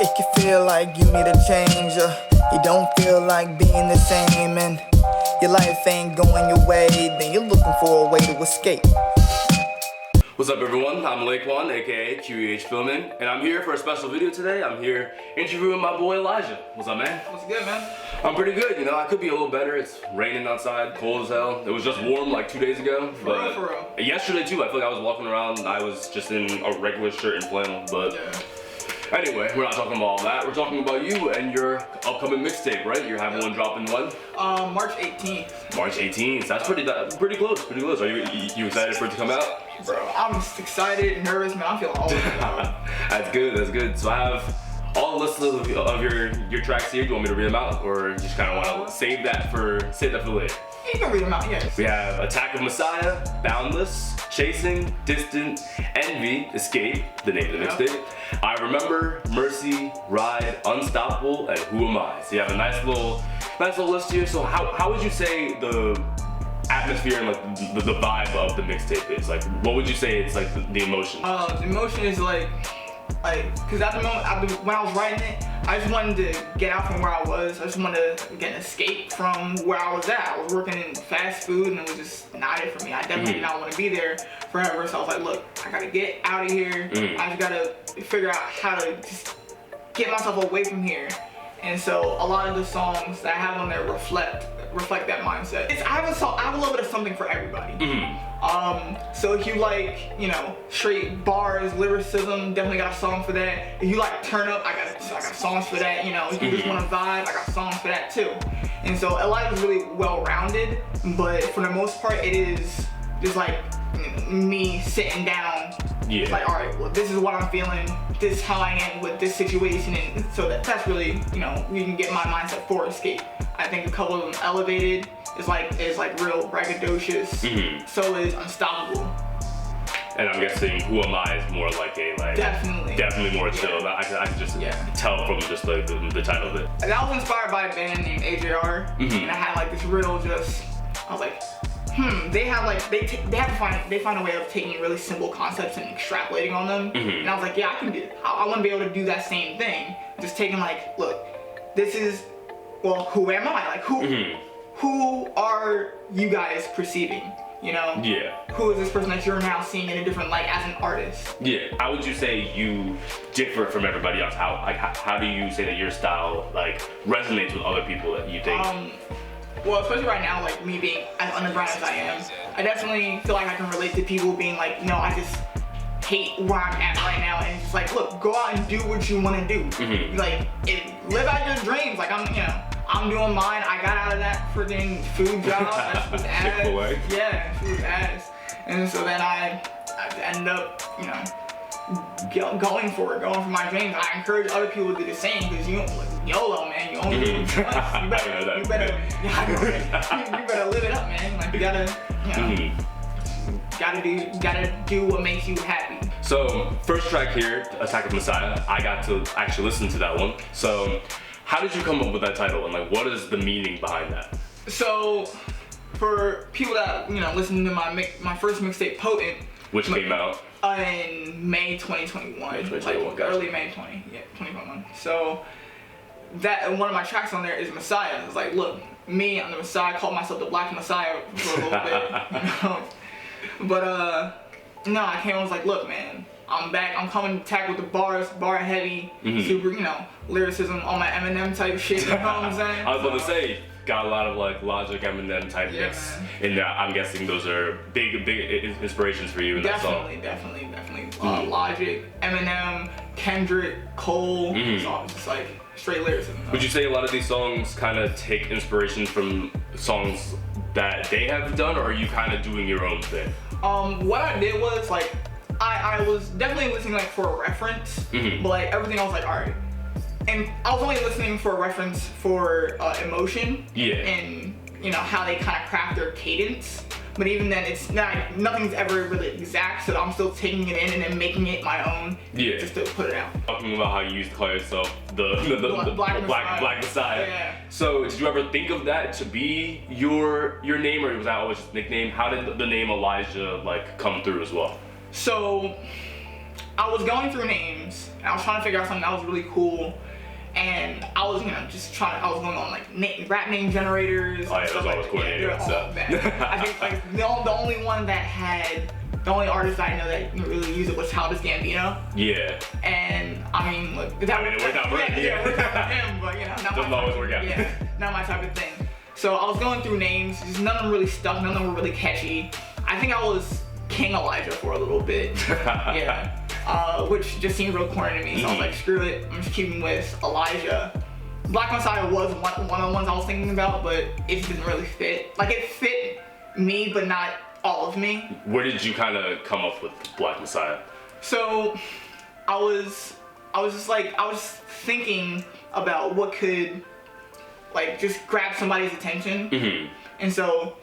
It can feel like you need a change, you don't feel like being the same, and your life ain't going your way, then you're looking for a way to escape. What's up everyone, I'm Laquan, aka Kyrhee Filming, and I'm here for a special video today. I'm here interviewing my boy Elijah. What's up, man? What's good, man? I'm pretty good, you know, I could be a little better. It's raining outside, cold as hell. It was just warm like 2 days ago. For real. Yesterday too, I feel like I was walking around and I was just in a regular shirt and flannel, but anyway, we're not talking about all that. We're talking about you and your upcoming mixtape, right? You're having one dropping when? March 18th. March 18th. That's pretty close. Are you excited for it to come out? Bro, I'm just excited and nervous, man. I feel all That's good. So I have all the lists of your tracks here. Do you want me to read them out, or just kind of want to save that for later? You can read them out, yes. We have Attack of Messiah, Boundless, Chasing, Distant, Envy, Escape, the name of the mixtape. I Remember, Mercy, Ride, Unstoppable, and Who Am I? So you have a nice little list here. So how would you say the atmosphere and like the vibe of the mixtape is? Like, what would you say it's like the emotion? The emotion is like, cause at the moment, when I was writing it, I just wanted to get out from where I was. I just wanted to get an escape from where I was at. I was working in fast food and it was just not it for me. I definitely did not want to be there forever. So I was like, look, I gotta get out of here. I just gotta figure out how to just get myself away from here. And so a lot of the songs that I have on there reflect that mindset. I have a little bit of something for everybody. So if you like, you know, straight bars, lyricism, definitely got a song for that. If you like turn up, I got songs for that. You know, if you just want to vibe, I got songs for that too. And so a lot is really well-rounded, but for the most part, it is just like me sitting down. Yeah. Like, all right, well, this is what I'm feeling. This is how I am with this situation, and so that's really, you know, you can get my mindset for escape. I think a couple of them elevated is like real braggadocious. So is Unstoppable. And I'm guessing Who Am I is more like a definitely more chill. I can just tell from just like the title of it. And I was inspired by a band named AJR, and I had like this riddle. I was like, they find a way of taking really simple concepts and extrapolating on them. And I was like, yeah, I can do it. I want to be able to do that same thing. Just taking like, look, this is, well, who am I? Like, who are you guys perceiving? You know? Yeah. Who is this person that you're now seeing in a different light as an artist? Yeah. How would you say you differ from everybody else? How do you say that your style like resonates with other people that you think? Well, especially right now, like me being as underground as I am, I definitely feel like I can relate to people being like, no, I just hate where I'm at right now, and it's just like, look, go out and do what you want to do. Like, live out your dreams. Like I'm doing mine. I got out of that freaking food job. That was ass. Yeah, she was ass. And so then I ended up, you know, going for my dreams. I encourage other people to do the same, because YOLO, man. You only live once. You better live it up, man. Like, you gotta, you know, gotta do what makes you happy. So first track here, Attack of Messiah. I got to actually listen to that one. So how did you come up with that title, and like what is the meaning behind that? So for people that, you know, listen to my first mixtape, Potent, which came out in May 2021, like early May 2021. So that one of my tracks on there is Messiah. It's like, look, me, I'm the Messiah. I call myself the Black Messiah for a little bit, you know. But no, I came and was like, look, man, I'm back. I'm coming to attack with the bars, bar heavy, super, you know, lyricism, all my Eminem type shit. You know what I'm saying? I was about to say, got a lot of like Logic, Eminem type mix in there. I'm guessing those are big inspirations for you in that song. Definitely. Logic, Eminem, Kendrick, Cole. So just like straight lyricism. Would you say a lot of these songs kind of take inspiration from songs that they have done, or are you kind of doing your own thing? What I did was like, I was definitely listening like for a reference, but like everything I was like, all right. And I was only listening for a reference for emotion, and you know how they kind of craft their cadence. But even then, it's nothing's ever really exact, so I'm still taking it in and then making it my own, just to put it out. Talking about how you used to call yourself the Black Messiah. Yeah. So did you ever think of that to be your name, or was that always just a nickname? How did the name Elijah like come through as well? So I was going through names, and I was trying to figure out something that was really cool. And I was, I was going on like rap name generators. Oh yeah, those always coordinated and stuff. I think like the only one that had, the only artist I know that really used it was Childish Gambino. Yeah. And I mean, look, it worked out for him. Yeah, it worked out for him, but doesn't always work out. Yeah, not my type of thing. So I was going through names, just none of them really stuck, none of them were really catchy. I think I was King Elijiah for a little bit. Yeah. Which just seemed real corny to me, so I was like, screw it, I'm just keeping with Elijiah. Black Messiah was one of the ones I was thinking about, but it just didn't really fit. Like, it fit me, but not all of me. Where did you kind of come up with Black Messiah? So, I was thinking about what could, like, just grab somebody's attention. And so,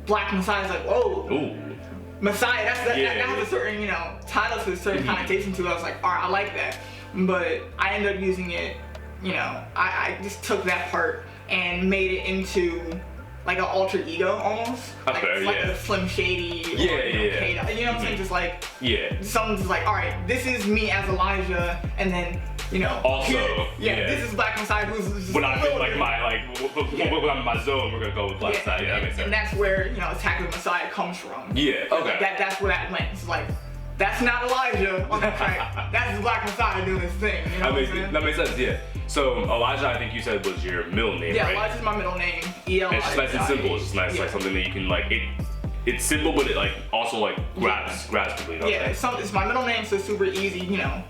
Black Messiah's like, whoa. Ooh. Messiah, that has a certain, title to a certain connotation to it. I was like, alright, I like that. But I ended up using it, I just took that part and made it into like an alter ego almost. Like a Slim Shady or K-Dot. You know what I'm saying? Just like, someone's just like, alright, this is me as Elijiah, and then also, this is Black Messiah, who's when I'm in like when I'm in my zone, we're gonna go with Black Messiah. That makes sense. And that's where Attack of the Messiah comes from. Yeah. Okay. That's where that went. It's like, that's not Elijiah on the track. That's Black Messiah doing his thing. You know that makes sense. Yeah. So Elijiah, I think you said was your middle name, right? Yeah, Elijah's my middle name. E-L-I-J-A. It's just nice and simple. It's just nice, like something that you can like. It's simple, but it like also like grabs people. Yeah, it's my middle name, so it's super easy.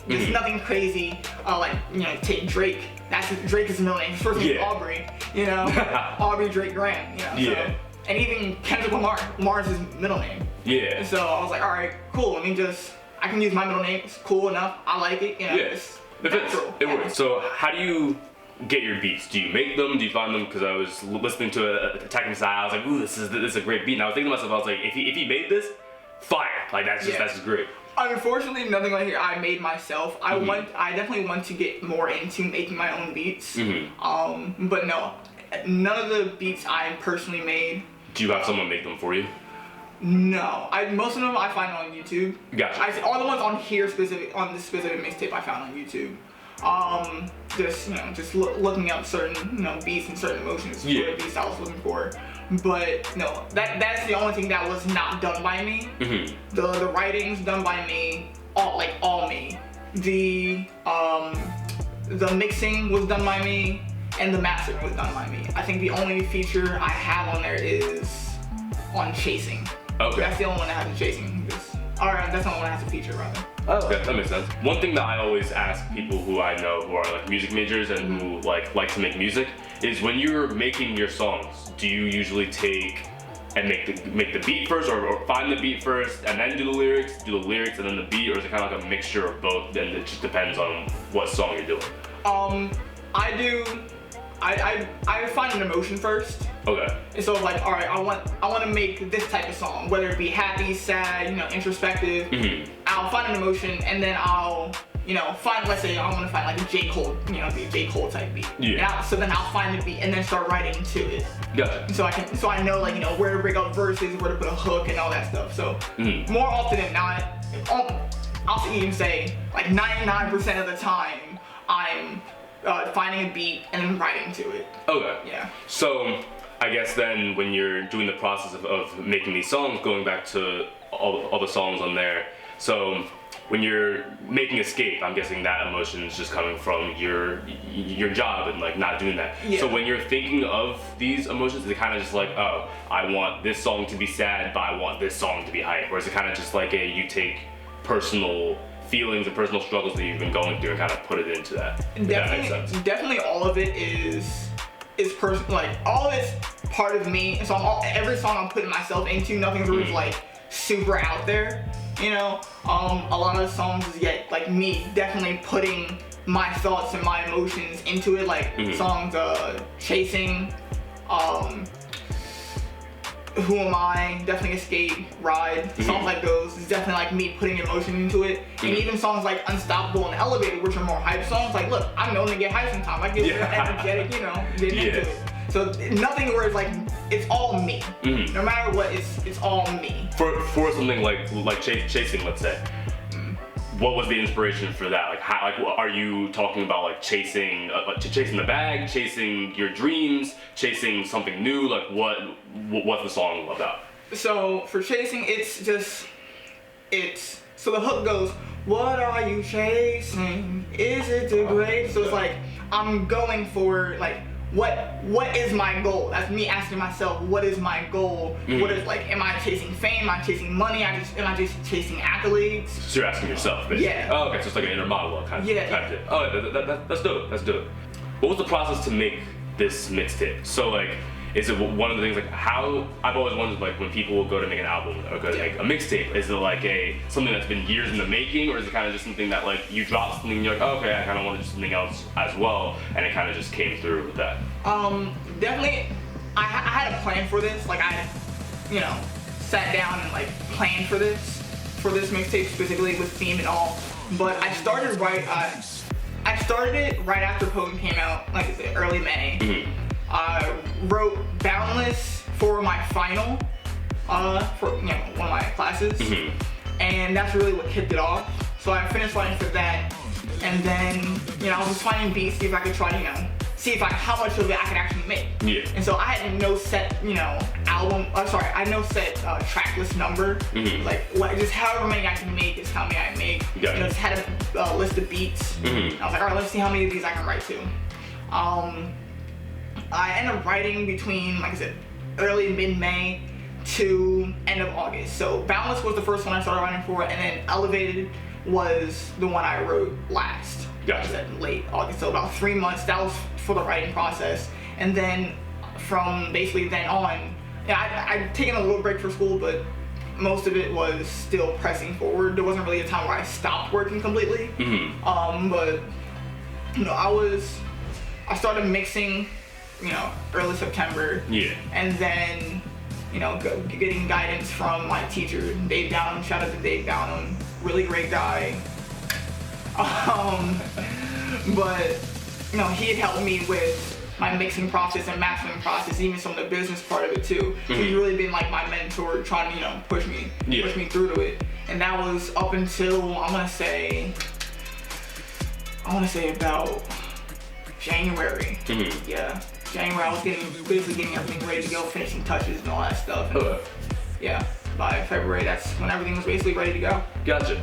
There's nothing crazy. Take Drake. Drake is his middle name. His first name is Aubrey. Aubrey Drake Graham. So, and even Kendrick Lamar's his middle name. Yeah. And so I was like, all right, cool. I can use my middle name. It's cool enough. I like it. It's natural. It works. So how do you get your beats? Do you make them? Do you find them? Because I was listening to Attack of the Messiah, I was like, ooh, this is a great beat. And I was thinking to myself, I was like, if he made this, fire. Like that's just great. Unfortunately, nothing like here I made myself. I definitely want to get more into making my own beats. But no, none of the beats I personally made. Do you have someone make them for you? No, most of them I find on YouTube. Gotcha. All the ones on here on this specific mixtape I found on YouTube. Just looking up certain beats and certain emotions for the beats I was looking for. But no, that's the only thing that was not done by me. The writing's done by me, all me. The mixing was done by me, and the mastering was done by me. I think the only feature I have on there is on chasing. Okay. That's the only one that has a chasing. Alright, that's the only one that has a feature rather. Oh, okay, that makes sense. One thing that I always ask people who I know who are like music majors and who like to make music is when you're making your songs, do you usually take and make the beat first, or find the beat first and then do the lyrics and then the beat, or is it kind of like a mixture of both and it just depends on what song you're doing? I find an emotion first. Okay. And so like, all right, I want to make this type of song, whether it be happy, sad, introspective. I'll find an emotion, and then I'll find, let's say I want to find like a J. Cole, the J. Cole type beat. Yeah. So then I'll find the beat and then start writing to it. Gotcha. So I know like where to break up verses, where to put a hook, and all that stuff. So more often than not, I'll even say like 99% of the time, I'm finding a beat and then writing to it. Okay. Yeah. So I guess then when you're doing the process of making these songs, going back to all the songs on there, so when you're making Escape, I'm guessing that emotion is just coming from your job and like not doing that. Yeah. So when you're thinking of these emotions, is it kind of just like, oh, I want this song to be sad, but I want this song to be hype? Or is it kind of just like you take personal feelings and personal struggles that you've been going through and kind of put it into that? Definitely all of it is personal. Like all of it's part of me. So every song I'm putting myself into, nothing's really like super out there. A lot of the songs is like me definitely putting my thoughts and my emotions into it. Like songs, Chasing, Who Am I, definitely Escape, Ride, songs like those is definitely like me putting emotion into it. And even songs like Unstoppable and Elevated, which are more hype songs, like look, I'm known to get hype sometimes. I get energetic, get into it. So nothing where it's like, it's all me. No matter what, it's all me. For something like Chasing, let's say, what was the inspiration for that? Like, how, like, are you talking about like chasing the bag, chasing your dreams, chasing something new? Like, what's the song about? So for chasing, so the hook goes, what are you chasing? Is it the great? So it's like, I'm going for like, what is my goal? That's me asking myself, what is my goal? What is like, am I chasing fame? Am I chasing money? Am I just chasing accolades? So you're asking yourself, basically. Yeah. Oh, okay, so it's like an inner monologue kind of thing. Oh, that's dope, that's dope. What was the process to make this mixtape? So like, is it one of the things like how I've always wondered like when people will go to make an album or go to make a mixtape, is it like something that's been years in the making, or is it kind of just something that like you drop something and you're like, oh, okay, I kind of want to do something else as well, and it kind of just came through with that? Definitely, I had a plan for this. Like I, sat down and like planned for this mixtape specifically with theme and all. But I started it right after Potent came out, like I said, early May. I wrote Boundless for my final, for one of my classes, and that's really what kicked it off. So I finished writing for that, and then I was just finding beats, see if I could try to see how much of it I could actually make. Yeah. And so I had no set I had no set track list number. Like just however many I can make is how many I make. Just had a list of beats. I was like, all right, let's see how many of these I can write to. I ended up writing between, like I said, early mid-May to end of August. So Boundless was the first one I started writing for, and then Elevated was the one I wrote last. Gotcha. Like I said, late August, so about 3 months. That was for the writing process. And then from basically then on, I'd taken a little break for school, but most of it was still pressing forward. There wasn't really a time where I stopped working completely. But I started mixing early September. Yeah. And then, getting guidance from my teacher, Dave Downham. Shout out to Dave Downham. Really great guy. But, he had helped me with my mixing process and mastering process, even some of the business part of it too. He's really been like my mentor, trying to, push me through to it. And that was up until, I want to say about January. Yeah. January, I was basically getting everything ready to go, finishing touches and all that stuff. And, yeah, by February, that's when everything was basically ready to go. Gotcha.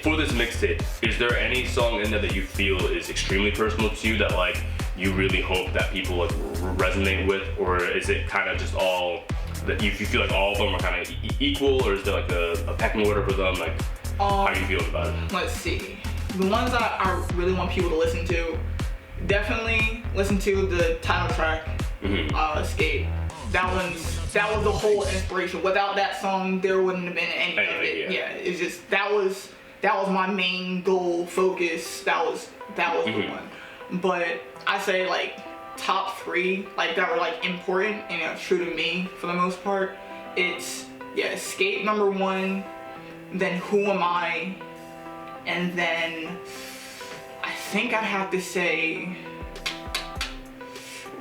For this mixtape, is there any song in there that you feel is extremely personal to you that like you really hope that people like resonate with, or is it kind of just all that you feel like all of them are kind of equal, or is there like a pecking order for them? Like, how are you feeling about it? Let's see. The ones that I really want people to listen to. Definitely listen to the title track, Escape. That was the whole inspiration. Without that song, there wouldn't have been any of it. Yeah, it's just that was my main goal, focus. That was the one. But I say like top 3, like that were like important and true to me for the most part. It's Escape number 1, then Who Am I, and then I think I'd have to say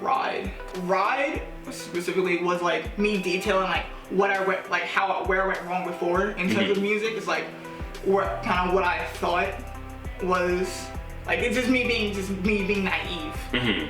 Ride. Ride specifically was like me detailing like where I went wrong before in terms of music. It's like what I thought was like, it's just me being naive.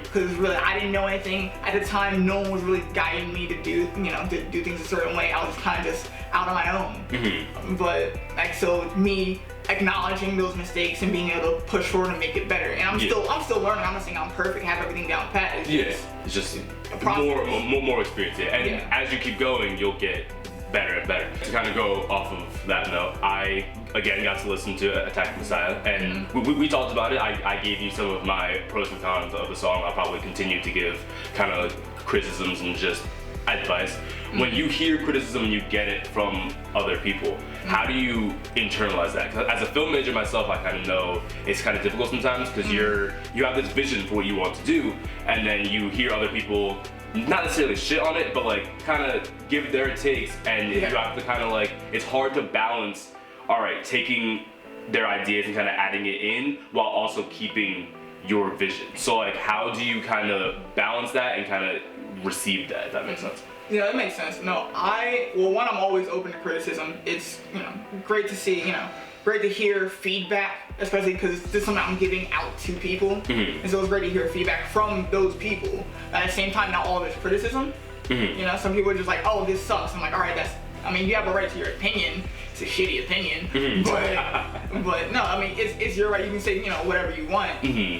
Because really I didn't know anything at the time. No one was really guiding me to do things a certain way. I was kind of just out on my own. But like, so me acknowledging those mistakes and being able to push forward and make it better. And I'm still learning. I'm not saying I'm perfect, have everything down pat. It's just more experience. And as you keep going, you'll get better and better. To kind of go off of that note, I again got to listen to Attack Messiah, and we talked about it. I gave you some of my pros and cons of the song. I'll probably continue to give kind of criticisms and just advice. When you hear criticism and you get it from other people, how do you internalize that? 'Cause as a film major myself, I kind of know it's kind of difficult sometimes because you have this vision for what you want to do, and then you hear other people not necessarily shit on it, but like kind of give their takes, and you have to kind of like, it's hard to balance, all right, taking their ideas and kind of adding it in while also keeping your vision. So like, how do you kind of balance that and kind of receive that, if that makes sense? Yeah, that makes sense. No, I'm always open to criticism. It's, great to see, great to hear feedback, especially because this is something I'm giving out to people. And so it's great to hear feedback from those people. At the same time, not all of it's criticism. You know, some people are just like, oh, this sucks. I'm like, all right, I mean, you have a right to your opinion. It's a shitty opinion, but no, I mean, it's your right. You can say, you know, whatever you want.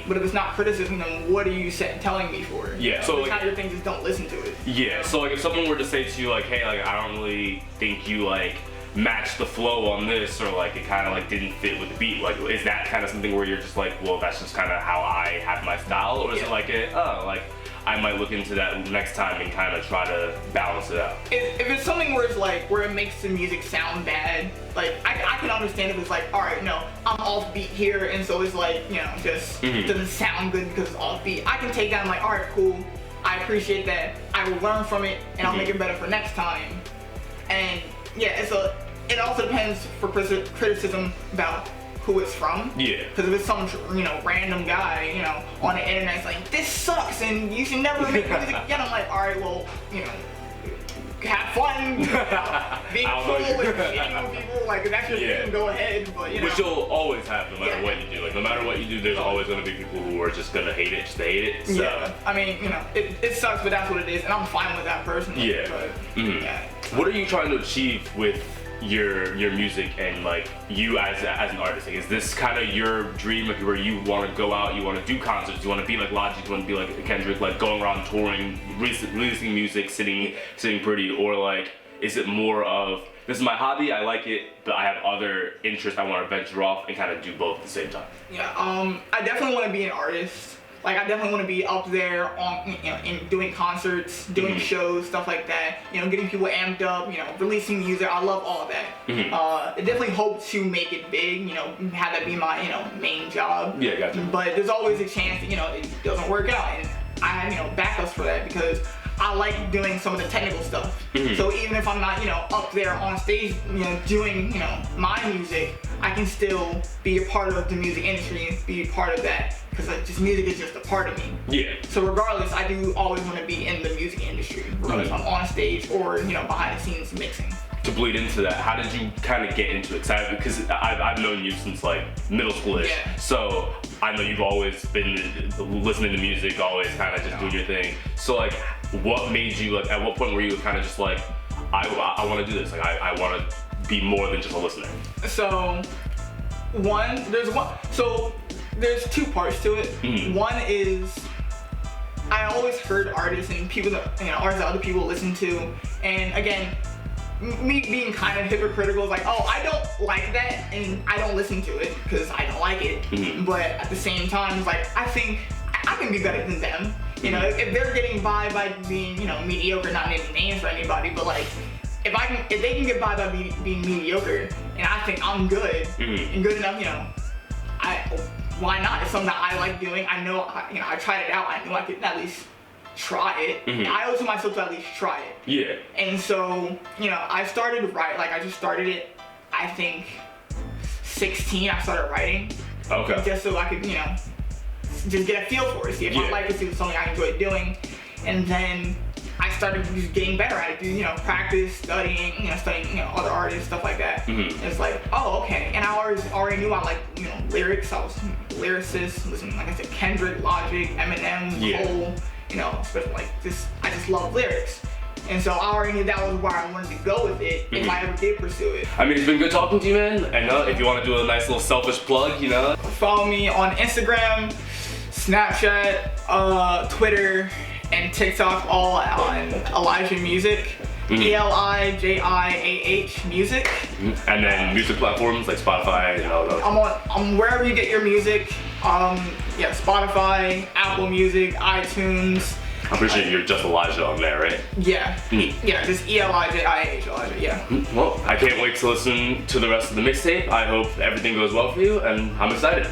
But if it's not criticism, then what are you telling me for? Yeah. So like, your thing, just don't listen to it. Yeah. So like, if someone were to say to you like, hey, like, I don't really think you like match the flow on this, or like it kind of like didn't fit with the beat, like is that kind of something where you're just like, well, that's just kind of how I have my style, or is it like like I might look into that next time and kind of try to balance it out? If it's something where it's like, where it makes the music sound bad, like I can understand if it's like, all right, no, I'm off beat here, and so it's like, you know, just doesn't sound good because it's off beat. I can take that and I'm like, all right, cool, I appreciate that, I will learn from it, and I'll make it better for next time. And yeah, it also depends for criticism about who it's from. Yeah. Because if it's some, you know, random guy, you know, on the internet, it's like, this sucks and you should never make music again. I'm like, all right, well, you know, have fun, being cool and being with people. Like, if that's your thing, go ahead. But you know, which you'll always have, no matter what you do. Like, no matter what you do, there's always gonna be people who are just gonna hate it, just to hate it. So. Yeah. I mean, you know, it sucks, but that's what it is, and I'm fine with that personally. Yeah. But, yeah. What are you trying to achieve with your music and like you as an artist? Like, is this kind of your dream, like where you want to go out, you want to do concerts, you want to be like Logic, you want to be like Kendrick, like going around touring, releasing music, sitting pretty, or like is it more of, this is my hobby, I like it, but I have other interests I want to venture off and kind of do both at the same time? Yeah, I definitely want to be an artist. Like, I definitely want to be up there on, you know, in doing concerts, doing shows, stuff like that. You know, getting people amped up, you know, releasing music. I love all of that. I definitely hope to make it big, you know, have that be my, you know, main job. Yeah, gotcha. But there's always a chance that, you know, it doesn't work out. And I have, you know, backups for that because I like doing some of the technical stuff. So even if I'm not, you know, up there on stage, you know, doing, you know, my music, I can still be a part of the music industry and be a part of that. Because like, just music is just a part of me. Yeah. So regardless, I do always want to be in the music industry, regardless if I'm on stage or, you know, behind the scenes mixing. To bleed into that, how did you kind of get into it? Because I've known you since like middle schoolish, so I know you've always been listening to music, always kind of just doing your thing. So like, what made you, like, at what point were you kind of just like, I want to do this, like I want to be more than just a listener? So there's two parts to it. One is, I always heard artists and people that, you know, artists that other people listen to, and again, me being kind of hypocritical, like, oh, I don't like that and I don't listen to it because I don't like it. But at the same time, like, I think I can be better than them. You know, if they're getting by being, you know, mediocre, not naming names for anybody, but like, if they can get by being mediocre, and I think I'm good and good enough, you know, why not? It's something that I like doing. I know, you know, I tried it out. I knew I could at least try it. I owe it to myself to at least try it. Yeah. And so, you know, I started like I just started it, I think 16, I started writing. Okay. Just so I could, you know, just get a feel for it, see if I like it, see if it's something I enjoy doing. And then I started just getting better at it, you know, practice, studying, you know, other artists, stuff like that. It's like, oh, okay. And I already knew I liked, you know, lyrics. I was a lyricist, listening, like I said, Kendrick, Logic, Eminem, Cole, you know, especially like I just love lyrics. And so I already knew that was where I wanted to go with it if I ever did pursue it. I mean, it's been good talking to you, man. I know if you want to do a nice little selfish plug, you know. Follow me on Instagram, Snapchat, Twitter, and TikTok, all on Elijiah Music. Elijiah Music. And then music platforms like Spotify and all those. I'm wherever you get your music. Yeah, Spotify, Apple Music, iTunes. I'm pretty sure you're just Elijiah on there, right? Yeah. Yeah, just Elijiah, yeah. Well, I can't wait to listen to the rest of the mixtape. I hope everything goes well for you, and I'm excited.